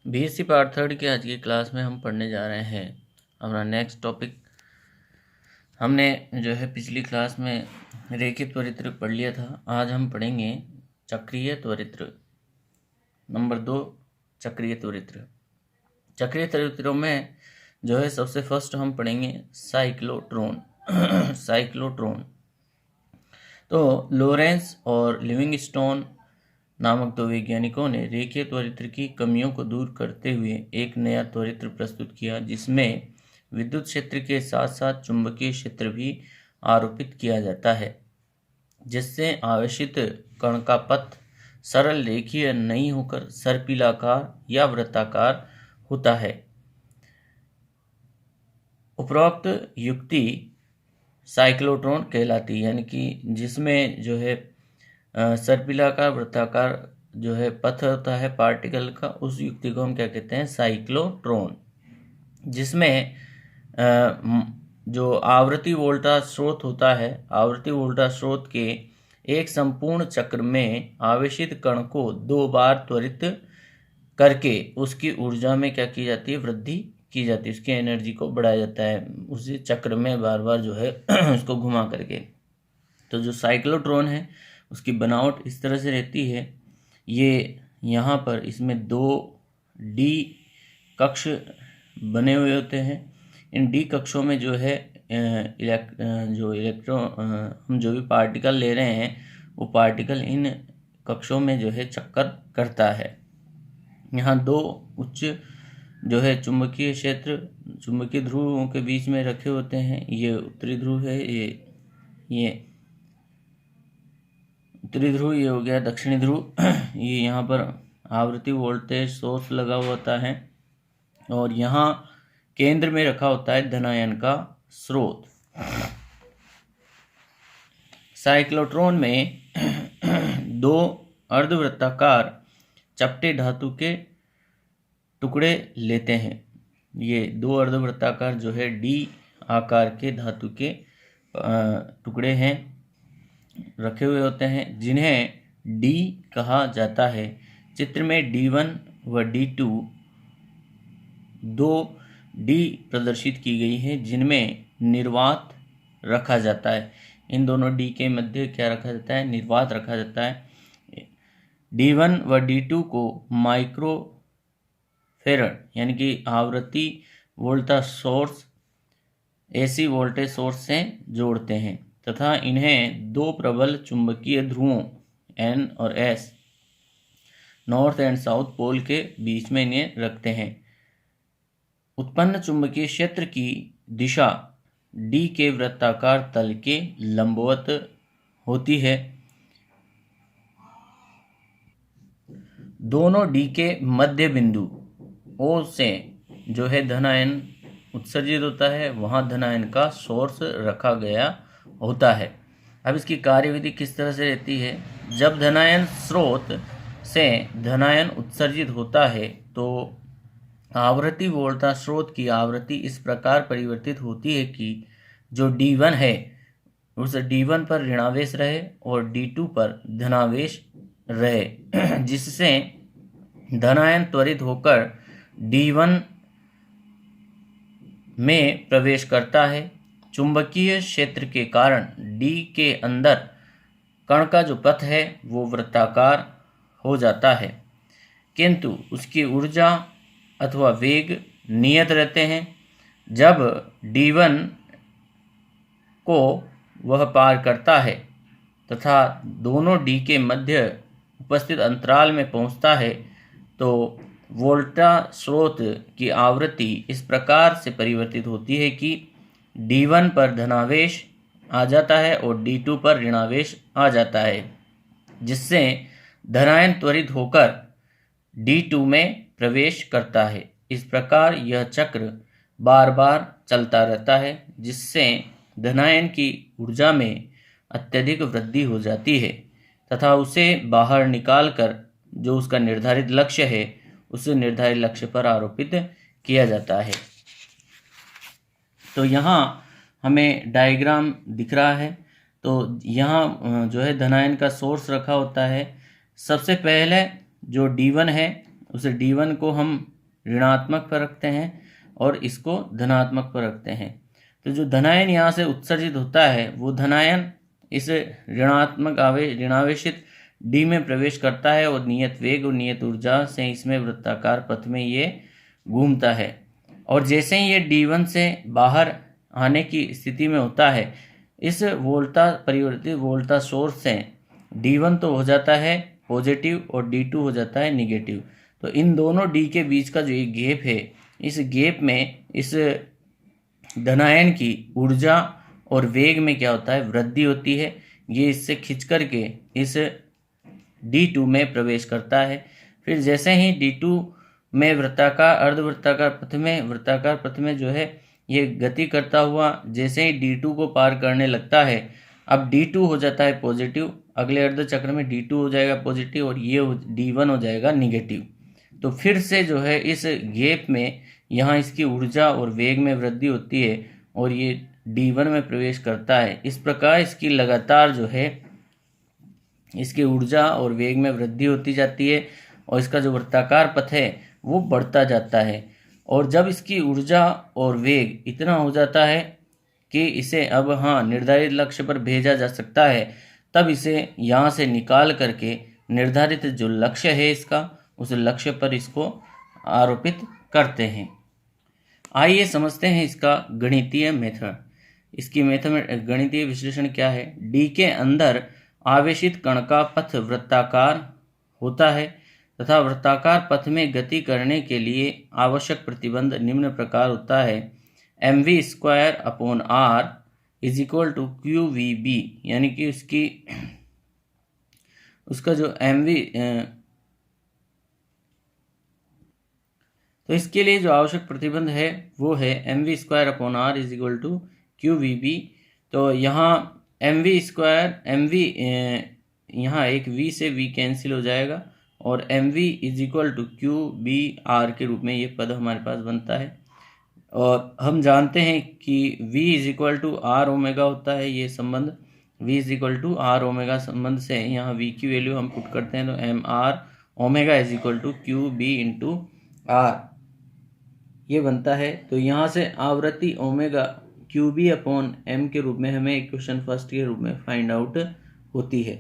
BSc part third की आज की क्लास में हम पढ़ने जा रहे हैं अपना नेक्स्ट टॉपिक। हमने जो है पिछली क्लास में रेखीय त्वरित्र पढ़ लिया था। आज हम पढ़ेंगे चक्रीय त्वरित्र नंबर 2। चक्रीय त्वरित्र। चक्रीय त्वरित्रों में जो है सबसे फर्स्ट हम पढ़ेंगे साइक्लोट्रॉन। साइक्लोट्रॉन तो लॉरेंस और लिविंगस्टोन नामक दो वैज्ञानिकों ने रेखीय त्वरित्र की कमियों को दूर करते हुए एक नया त्वरित्र प्रस्तुत किया, जिसमें विद्युत क्षेत्र के साथ साथ चुंबकीय क्षेत्र भी आरोपित किया जाता है, जिससे आवेशित कण का पथ सरल रेखीय नहीं होकर सर्पिलाकार या वृत्ताकार होता है। उपरोक्त युक्ति साइक्लोट्रॉन कहलाती है, यानी कि जिसमें जो है सर्पिलाकार वृत्ताकार जो है पथ होता है पार्टिकल का, उस युक्ति को हम क्या कहते हैं? साइक्लोट्रॉन। जिसमें जो आवर्ती वोल्टा स्रोत होता है, आवर्ती वोल्टा स्रोत के एक संपूर्ण चक्र में आवेशित कण को 2 बार त्वरित करके उसकी ऊर्जा में क्या की जाती है? वृद्धि की जाती है, उसकी एनर्जी को बढ़ाया जाता है उसी चक्र में बार बार जो है उसको घुमा करके। तो जो साइक्लोट्रॉन है उसकी बनावट इस तरह से रहती है। ये यहाँ पर इसमें 2 डी कक्ष बने हुए होते हैं। इन डी कक्षों में जो है हम जो भी पार्टिकल ले रहे हैं वो पार्टिकल इन कक्षों में जो है चक्कर करता है। यहाँ 2 उच्च जो है चुंबकीय क्षेत्र चुंबकीय ध्रुवों के बीच में रखे होते हैं। ये उत्तरी ध्रुव है, ये उत्तरी ध्रुव, ये हो गया दक्षिणी ध्रुव। ये यहाँ पर आवृत्ति वोल्टेज सोर्स लगा होता है और यहाँ केंद्र में रखा होता है धनायन का स्रोत। साइक्लोट्रॉन में 2 अर्धवृत्ताकार चपटे धातु के टुकड़े लेते हैं। ये 2 अर्धवृत्ताकार जो है डी आकार के धातु के टुकड़े हैं, रखे हुए होते हैं, जिन्हें डी कहा जाता है। चित्र में D1 व D2 2 डी प्रदर्शित की गई है, जिनमें निर्वात रखा जाता है। इन दोनों डी के मध्य क्या रखा जाता है? निर्वात रखा जाता है। D1 व D2 को माइक्रोफेरड यानी कि आवृत्ति वोल्टा सोर्स एसी वोल्टेज सोर्स से जोड़ते हैं तथा इन्हें 2 प्रबल चुंबकीय ध्रुवों N और S north and south pole के बीच में इन्हें रखते हैं। उत्पन्न चुंबकीय क्षेत्र की दिशा D के वृत्ताकार तल के लंबवत होती है। दोनों D के मध्य बिंदु O से जो है धनायन उत्सर्जित होता है, वहाँ धनायन का सोर्स रखा गया होता है। अब इसकी कार्यविधि किस तरह से रहती है? जब धनायन स्रोत से धनायन उत्सर्जित होता है तो आवृत्ति वोल्टा स्रोत की आवृत्ति इस प्रकार परिवर्तित होती है कि जो D1 है उस D1 पर ऋणावेश रहे और D2 पर धनावेश रहे, जिससे धनायन त्वरित होकर D1 में प्रवेश करता है। चुंबकीय क्षेत्र के कारण D के अंदर कण का जो पथ है वो वृत्ताकार हो जाता है, किंतु उसकी ऊर्जा अथवा वेग नियत रहते हैं। जब D1 को वह पार करता है तथा दोनों D के मध्य उपस्थित अंतराल में पहुंचता है तो वोल्टा स्रोत की आवृत्ति इस प्रकार से परिवर्तित होती है कि D1 पर धनावेश आ जाता है और D2 पर ऋणावेश आ जाता है, जिससे धनायन त्वरित होकर D2 में प्रवेश करता है। इस प्रकार यह चक्र बार बार चलता रहता है, जिससे धनायन की ऊर्जा में अत्यधिक वृद्धि हो जाती है तथा उसे बाहर निकालकर जो उसका निर्धारित लक्ष्य है उस निर्धारित लक्ष्य पर आरोपित किया जाता है। तो यहाँ हमें डायग्राम दिख रहा है। तो यहाँ जो है धनायन का सोर्स रखा होता है। सबसे पहले जो D1 है उस D1 को हम ऋणात्मक पर रखते हैं और इसको धनात्मक पर रखते हैं। तो जो धनायन यहाँ से उत्सर्जित होता है वो धनायन इस ऋणावेशित D में प्रवेश करता है और नियत वेग और नियत ऊर्जा से इसमें वृत्ताकार पथ में ये घूमता है। और जैसे ही ये D1 से बाहर आने की स्थिति में होता है, इस परिवर्तित वोल्टा सोर्स से D1 तो हो जाता है पॉजिटिव और D2 हो जाता है निगेटिव। तो इन दोनों D के बीच का जो एक गैप है, इस गैप में इस धनायन की ऊर्जा और वेग में क्या होता है, वृद्धि होती है। ये इससे खिंच करके इस D2 में प्रवेश करता है। फिर जैसे ही D2 में वृत्ताकार पथ में जो है ये गति करता हुआ जैसे ही D2 को पार करने लगता है, अब D2 हो जाता है पॉजिटिव, अगले अर्ध चक्र में D2 हो जाएगा पॉजिटिव और ये D1 हो जाएगा निगेटिव। तो फिर से जो है इस गैप में यहाँ इसकी ऊर्जा और वेग में वृद्धि होती है और ये D1 में प्रवेश करता है। इस प्रकार इसकी लगातार जो है इसकी ऊर्जा और वेग में वृद्धि होती जाती है और इसका जो वृत्ताकार पथ है वो बढ़ता जाता है। और जब इसकी ऊर्जा और वेग इतना हो जाता है कि इसे अब निर्धारित लक्ष्य पर भेजा जा सकता है, तब इसे यहाँ से निकाल करके निर्धारित जो लक्ष्य है इसका, उस लक्ष्य पर इसको आरोपित करते हैं। आइए समझते हैं इसका गणितीय मेथड। इसकी गणितीय विश्लेषण क्या है। D के अंदर आवेशित कण का पथ वृत्ताकार होता है तथा वृत्ताकार पथ में गति करने के लिए आवश्यक प्रतिबंध निम्न प्रकार होता है। mv²/r = qvb, यानी कि उसका जो mv, तो इसके लिए जो आवश्यक प्रतिबंध है वो है mv²/r = qvb। तो यहाँ यहाँ एक v से v कैंसिल हो जाएगा और mv = qbr के रूप में ये पद हमारे पास बनता है। और हम जानते हैं कि v = r ओमेगा होता है ये संबंध। v = r ओमेगा संबंध से यहाँ v की वैल्यू हम पुट करते हैं तो mr ओमेगा = qb × r ये बनता है। तो यहाँ से आवृत्ति ओमेगा qb/m के रूप में हमें इक्वेशन फर्स्ट के रूप में फाइंड आउट होती है।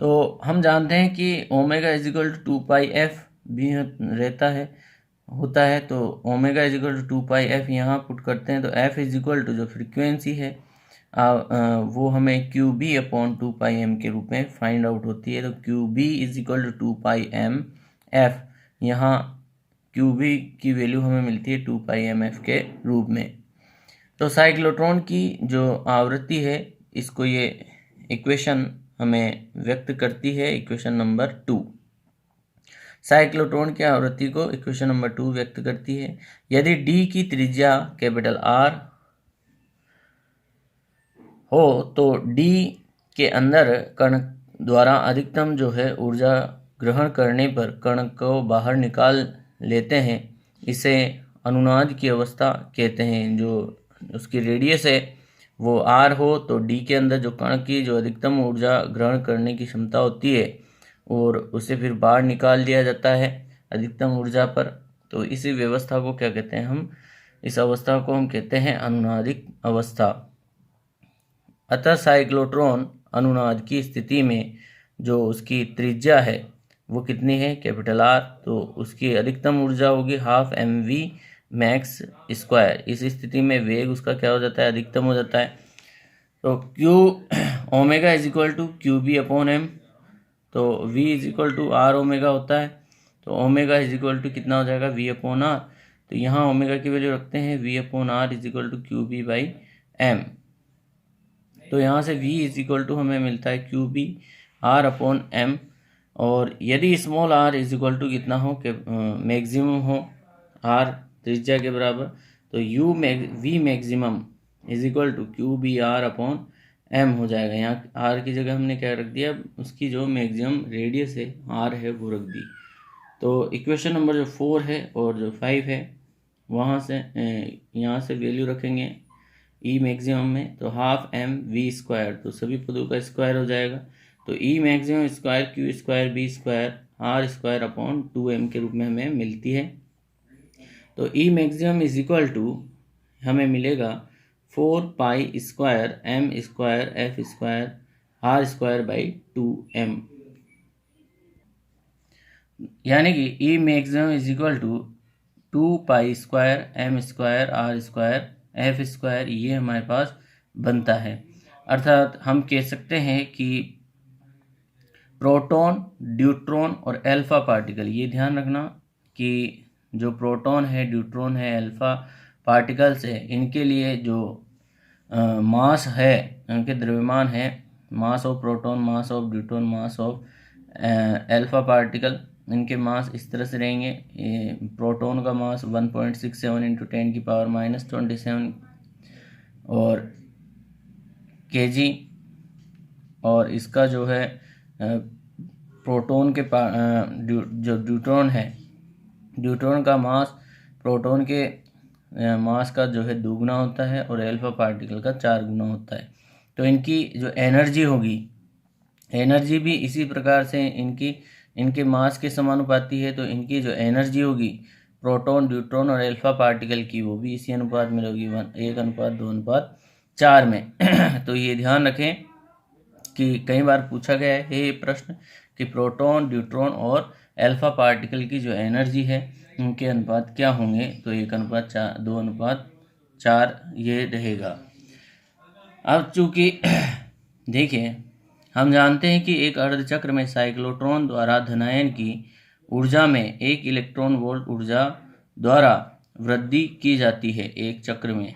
तो हम जानते हैं कि ओमेगा = 2πf भी होता है। तो ओमेगा = 2πf यहाँ पुट करते हैं तो f = जो फ्रीक्वेंसी है वो हमें qb/2πm के रूप में फाइंड आउट होती है। तो qb = 2πmf, यहाँ qb की वैल्यू हमें मिलती है 2πmf के रूप में। तो साइक्लोट्रॉन की जो आवृत्ति है इसको ये इक्वेशन हमें व्यक्त करती है, इक्वेशन नंबर 2। साइक्लोट्रॉन की आवृत्ति को इक्वेशन नंबर 2 व्यक्त करती है। यदि D की त्रिज्या R हो तो D के अंदर कण द्वारा अधिकतम जो है ऊर्जा ग्रहण करने पर कण को बाहर निकाल लेते हैं। इसे अनुनाद की अवस्था कहते हैं। जो उसकी रेडियस है वो r हो तो D के अंदर जो कण की जो अधिकतम ऊर्जा ग्रहण करने की क्षमता होती है और उसे फिर बाहर निकाल दिया जाता है अधिकतम ऊर्जा पर। तो इसी व्यवस्था को क्या कहते हैं हम, इस अवस्था को हम कहते हैं अनुनादिक अवस्था। अतः साइक्लोट्रॉन अनुनाद की स्थिति में जो उसकी त्रिज्या है वो कितनी है, R, तो उसकी अधिकतम ऊर्जा होगी 12 mv मैक्स स्क्वायर। इस स्थिति में वेग उसका क्या हो जाता है, अधिकतम हो जाता है। तो ओमेगा = qb/m, तो v = r ओमेगा होता है। तो ओमेगा = कितना हो जाएगा, v/r। तो यहाँ ओमेगा की वैल्यू रखते हैं v/r = qb/m। तो यहाँ से v = हमें मिलता है qb/r/m। और यदि स्मॉल r = कितना हो कि मैक्सिमम हो r त्रिज्या के बराबर, तो v मैक्सिमम = qb/r/m हो जाएगा। यहाँ r की जगह हमने क्या रख दिया, उसकी जो मैक्सिमम रेडियस है r है वो रख दी। तो इक्वेशन नंबर जो 4 है और जो 5 है वहाँ से यहाँ से वैल्यू रखेंगे। ई मैक्सिमम में, तो हाफ एम वी स्क्वायर, तो सभी पदों का स्क्वायर हो जाएगा। तो E maximum square Q square B square R square upon 2m के रूप में हमें मिलती है। तो E maximum is equal to हमें मिलेगा 4 pi square M square F square R square by 2m, यानी कि E maximum is equal to 2 pi square M square R square F square, ये हमारे पास बनता है। अर्थात हम कह सकते हैं कि प्रोटॉन, ड्यूट्रॉन और अल्फा पार्टिकल, ये ध्यान रखना कि जो प्रोटॉन है, ड्यूट्रॉन है, अल्फा पार्टिकल्स है, इनके लिए जो मास है, इनके द्रव्यमान है, mass of proton, mass of deuteron, mass of alpha particle, इनके मास इस तरह से रहेंगे। प्रोटॉन का मास 1.67 इंटू 10⁻⁻27 और kg, और इसका जो है प्रोटॉन के जो ड्यूट्रॉन है, ड्यूट्रॉन का मास प्रोटॉन के मास का जो है 2 गुना होता है और अल्फा पार्टिकल का 4 गुना होता है। तो इनकी जो एनर्जी होगी, एनर्जी भी इसी प्रकार से इनके मास के समानुपाती है, तो इनकी जो एनर्जी होगी प्रोटॉन, ड्यूट्रॉन और अल्फा पार्टिकल की, वो भी इसी अनुपात में होगी, 1:2:4 में। तो ये ध्यान रखें कि कई बार पूछा गया है ये प्रश्न कि प्रोटॉन, ड्यूट्रॉन और अल्फा पार्टिकल की जो एनर्जी है उनके अनुपात क्या होंगे, तो 1:2:4 ये रहेगा। अब चूंकि देखिए, हम जानते हैं कि एक अर्धचक्र में साइक्लोट्रॉन द्वारा धनायन की ऊर्जा में 1 इलेक्ट्रॉन वोल्ट ऊर्जा द्वारा वृद्धि की जाती है। एक चक्र में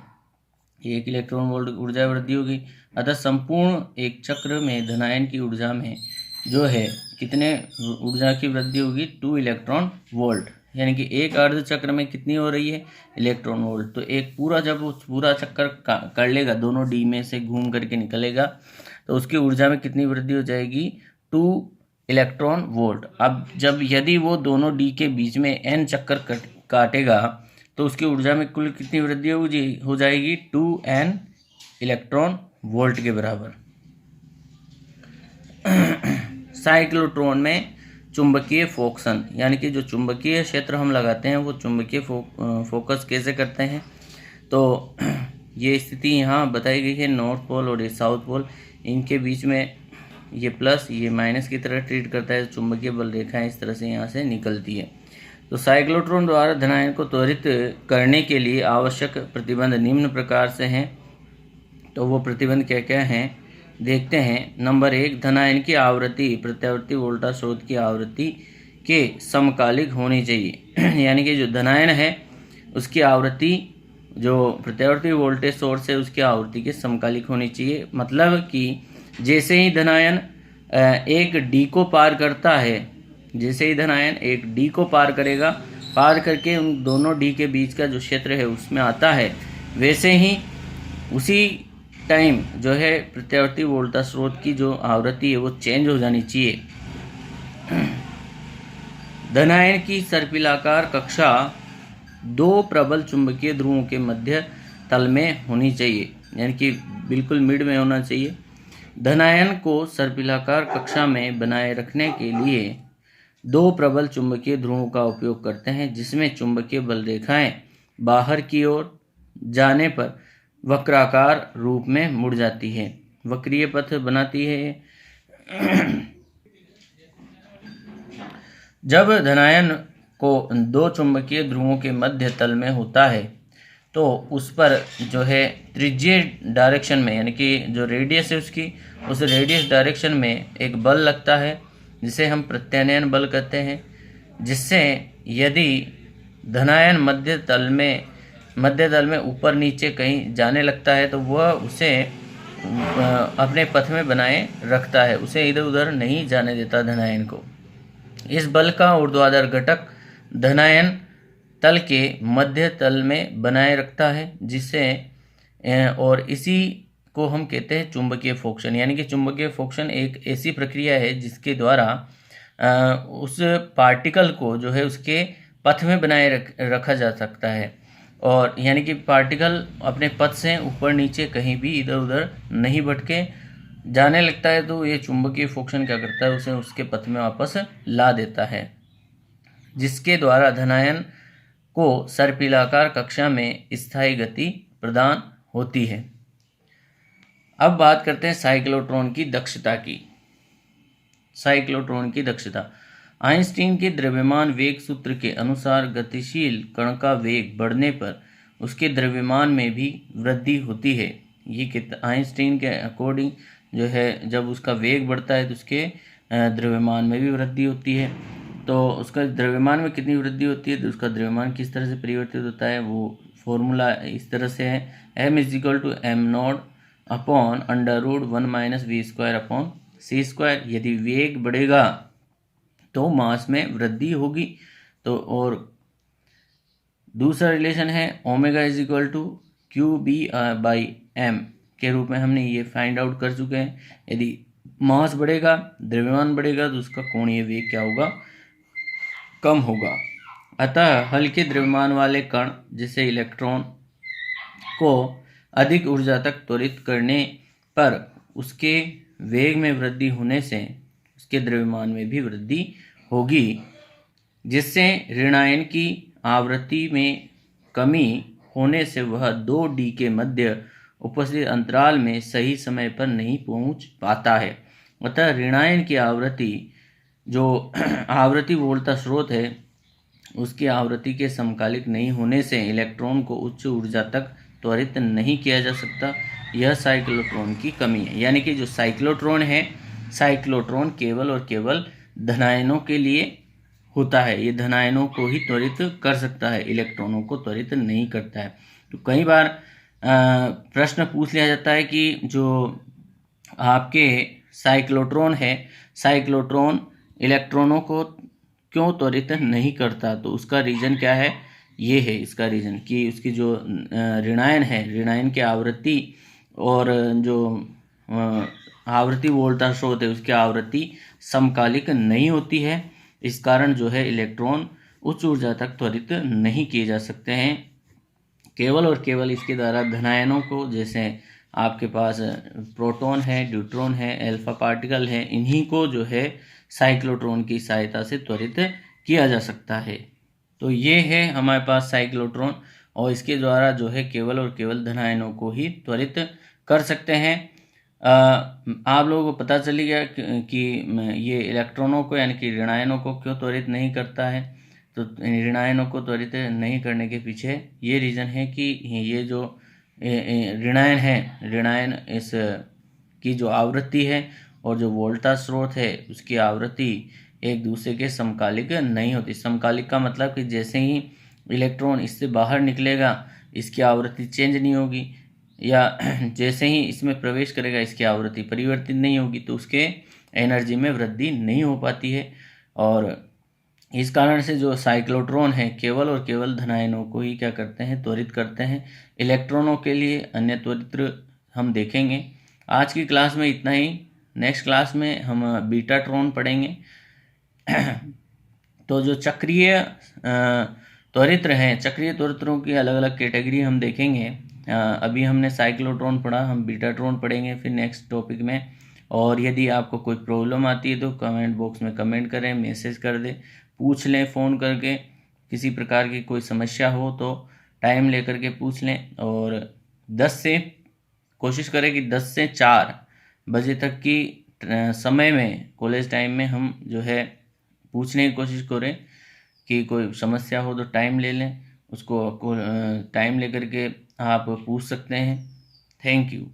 1 इलेक्ट्रॉन वोल्ट ऊर्जा वृद्धि होगी, अतः संपूर्ण एक चक्र में धनायन की ऊर्जा में जो है कितने ऊर्जा की वृद्धि होगी, 2 इलेक्ट्रॉन वोल्ट, यानी कि एक अर्धचक्र में कितनी हो रही है, इलेक्ट्रॉन वोल्ट। तो एक पूरा, जब वो पूरा चक्कर कर लेगा, दोनों डी में से घूम करके निकलेगा, तो उसकी ऊर्जा में कितनी वृद्धि हो जाएगी, 2 इलेक्ट्रॉन वोल्ट। अब जब यदि वो दोनों डी के बीच में n चक्कर काटेगा, तो उसकी ऊर्जा में कुल कितनी वृद्धि हो जाएगी, 2n इलेक्ट्रॉन वोल्ट के बराबर। साइक्लोट्रॉन में चुंबकीय फोकसन, यानी कि जो चुंबकीय क्षेत्र हम लगाते हैं वो चुंबकीय फोकस कैसे करते हैं, तो ये स्थिति यहाँ बताई गई है। नॉर्थ पोल और ये साउथ पोल, इनके बीच में ये प्लस ये माइनस की तरह ट्रीट करता है, चुंबकीय बल रेखाएं इस तरह से यहाँ से निकलती है। तो साइक्लोट्रॉन द्वारा धनायन को त्वरित करने के लिए आवश्यक प्रतिबंध निम्न प्रकार से हैं। तो वो प्रतिबंध क्या क्या हैं देखते हैं। नंबर 1, धनायन की आवृत्ति प्रत्यावर्ती वोल्टा स्रोत की आवृत्ति के समकालिक होनी चाहिए। यानी कि जो धनायन है उसकी आवृत्ति, जो प्रत्यावर्ती वोल्टेज सोर्स है उसकी आवृत्ति के समकालिक होनी चाहिए। मतलब कि जैसे ही धनायन एक डी को पार करता है, जैसे ही धनायन एक डी को पार करेगा, पार करके उन दोनों डी के बीच का जो क्षेत्र है उसमें आता है, वैसे ही उसी टाइम जो है प्रत्यावर्ती वोल्टा स्रोत की जो आवृत्ति है वो चेंज हो जानी चाहिए। धनायन की सर्पिलाकार कक्षा 2 प्रबल चुंबकीय ध्रुवों के मध्य तल में होनी चाहिए, यानी कि बिल्कुल मिड में होना चाहिए। धनायन को सर्पिलाकार कक्षा में बनाए रखने के लिए 2 प्रबल चुंबकीय ध्रुवों का उपयोग करते हैं, जिसमें चुंबकीय बल रेखाएं बाहर की ओर जाने पर वक्राकार रूप में मुड़ जाती है, वक्रीय पथ बनाती है। जब धनायन को 2 चुंबकीय ध्रुवों के मध्य तल में होता है तो उस पर जो है त्रिज्यीय डायरेक्शन में, यानी कि जो रेडियस है उसकी, उस रेडियस डायरेक्शन में एक बल लगता है जिसे हम प्रत्यानयन बल कहते हैं, जिससे यदि धनायन मध्य तल में ऊपर नीचे कहीं जाने लगता है तो वह उसे अपने पथ में बनाए रखता है, उसे इधर उधर नहीं जाने देता धनायन को। इस बल का ऊर्ध्वाधर घटक धनायन तल के मध्य तल में बनाए रखता है, जिससे और इसी को हम कहते हैं चुंबकीय फोकसन। यानी कि चुंबकीय फोकसन एक ऐसी प्रक्रिया है जिसके द्वारा उस पार्टिकल को जो है उसके पथ में बनाए रखा जा सकता है। और यानी कि पार्टिकल अपने पथ से ऊपर नीचे कहीं भी इधर उधर नहीं भटके जाने लगता है, तो ये चुंबकीय फोर्सन क्या करता है, उसे उसके पथ में वापस ला देता है, जिसके द्वारा धनायन को सर्पिलाकार कक्षा में स्थायी गति प्रदान होती है। अब बात करते हैं साइक्लोट्रॉन की दक्षता की। साइक्लोट्रॉन की दक्षता आइंस्टीन के द्रव्यमान वेग सूत्र के अनुसार गतिशील कण का वेग बढ़ने पर उसके द्रव्यमान में भी वृद्धि होती है। ये आइंस्टीन के अकॉर्डिंग जो है, जब उसका वेग बढ़ता है तो उसके द्रव्यमान में भी वृद्धि होती है। तो उसका द्रव्यमान में कितनी वृद्धि होती है, तो उसका द्रव्यमान किस तरह से परिवर्तित होता है, वो फॉर्मूला इस तरह से है, m=m0 upon √1 - v² upon c²। यदि वेग बढ़ेगा तो मास में वृद्धि होगी। तो और दूसरा रिलेशन है ω=QB/m के रूप में हमने ये फाइंड आउट कर चुके हैं। यदि मास बढ़ेगा, द्रव्यमान बढ़ेगा, तो उसका कोणीय वेग क्या होगा, कम होगा। अतः हल्के द्रव्यमान वाले कण जैसे इलेक्ट्रॉन को अधिक ऊर्जा तक त्वरित करने पर उसके वेग में वृद्धि होने से उसके द्रव्यमान में भी वृद्धि होगी, जिससे ऋणायन की आवृत्ति में कमी होने से वह 2D के मध्य उपस्थित अंतराल में सही समय पर नहीं पहुंच पाता है। अतः ऋणायन की आवृत्ति, जो आवृत्ति वोल्टा स्रोत है, उसकी आवृत्ति के समकालिक नहीं होने से इलेक्ट्रॉन को उच्च ऊर्जा तक त्वरित नहीं किया जा सकता। यह साइक्लोट्रॉन की कमी है। यानी कि जो साइक्लोट्रॉन है, साइक्लोट्रॉन केवल और केवल धनायनों के लिए होता है। ये धनायनों को ही त्वरित कर सकता है, इलेक्ट्रॉनों को त्वरित नहीं करता है। तो कई बार प्रश्न पूछ लिया जाता है कि जो आपके साइक्लोट्रॉन है, साइक्लोट्रॉन इलेक्ट्रॉनों को क्यों त्वरित नहीं करता, तो उसका रीज़न क्या है, ये है इसका रीज़न कि उसकी जो ऋणायन है, ऋणायन की आवृत्ति और जो आवृत्ति वोल्टा स्रोत है, उसकी आवृत्ति समकालिक नहीं होती है। इस कारण जो है इलेक्ट्रॉन उच्च ऊर्जा तक त्वरित नहीं किए जा सकते हैं। केवल और केवल इसके द्वारा धनायनों को, जैसे आपके पास प्रोटॉन है, न्यूट्रॉन है, अल्फा पार्टिकल है, इन्हीं को जो है साइक्लोट्रॉन की सहायता से त्वरित किया जा सकता है। तो ये है हमारे पास साइक्लोट्रॉन, और इसके द्वारा जो है केवल और केवल धनायनों को ही त्वरित कर सकते हैं। आप लोगों को पता चल गया कि ये इलेक्ट्रॉनों को यानी कि ऋणायनों को क्यों त्वरित नहीं करता है। तो ऋणायनों को त्वरित नहीं करने के पीछे ये रीज़न है कि ये जो ऋणायन है, ऋणायन इस की जो आवृत्ति है और जो वोल्टा स्रोत है उसकी आवृत्ति एक दूसरे के समकालिक नहीं होती। समकालिक का मतलब कि जैसे ही इलेक्ट्रॉन इससे बाहर निकलेगा इसकी आवृत्ति चेंज नहीं होगी, या जैसे ही इसमें प्रवेश करेगा इसकी आवृत्ति परिवर्तित नहीं होगी, तो उसके एनर्जी में वृद्धि नहीं हो पाती है। और इस कारण से जो साइक्लोट्रॉन है केवल और केवल धनायनों को ही क्या करते हैं, त्वरित करते हैं। इलेक्ट्रॉनों के लिए अन्य त्वरित हम देखेंगे। आज की क्लास में इतना ही। नेक्स्ट क्लास में हम बीटाट्रॉन पढ़ेंगे। तो जो चक्रीय त्वरित्र हैं, चक्रीय त्वरित्रों की अलग अलग कैटेगरी हम देखेंगे। अभी हमने साइक्लोट्रॉन पढ़ा, हम बीटाट्रॉन पढ़ेंगे फिर नेक्स्ट टॉपिक में। और यदि आपको कोई प्रॉब्लम आती है तो कमेंट बॉक्स में कमेंट करें, मैसेज कर दें, पूछ लें फ़ोन करके। किसी प्रकार की कोई समस्या हो तो टाइम लेकर के पूछ लें। और 10 से कोशिश करें कि 10 से 4 बजे तक की समय में, कॉलेज टाइम में हम जो है पूछने की कोशिश करें कि कोई समस्या हो तो टाइम ले लें, उसको टाइम लेकर के आप पूछ सकते हैं। Thank you.